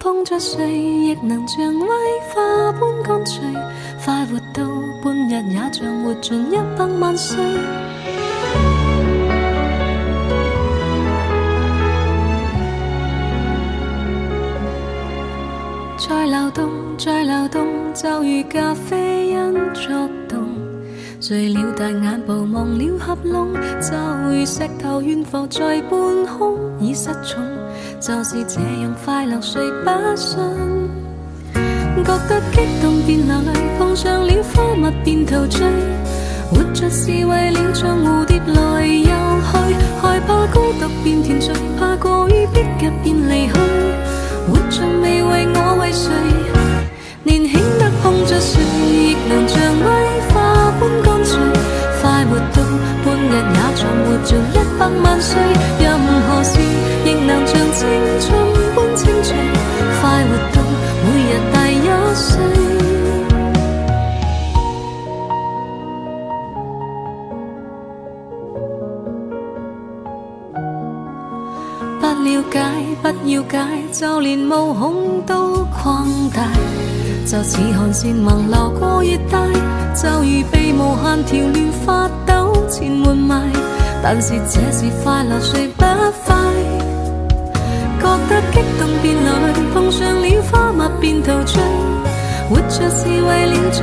碰着誰，亦能像威化般乾脆。快活到半日，也像活盡100萬歲。再流動，再流動，就如咖啡因作動。睡了大眼部，忘了合攏，就如石頭懸浮在半空，已失重。就是這樣快樂，誰不信？覺得激動便流淚，碰上了花蜜便陶醉。活着是為了像蝴蝶來又去，害怕孤獨便甜醉，怕過於逼急便離去。活着未為我為誰，年輕得碰着誰，亦能像威化般乾脆。快活到半日，也像活盡100萬歲。任何事亦能像青春般清脆。快活到每日大1歲。不了解，不要解，就連毛孔都擴大。就似汗腺橫流過越大，就如被無限條亂發抖纏緩埋。但是這是快樂，誰不快？覺得激動便流淚，碰上了花蜜便陶醉。活着是為了像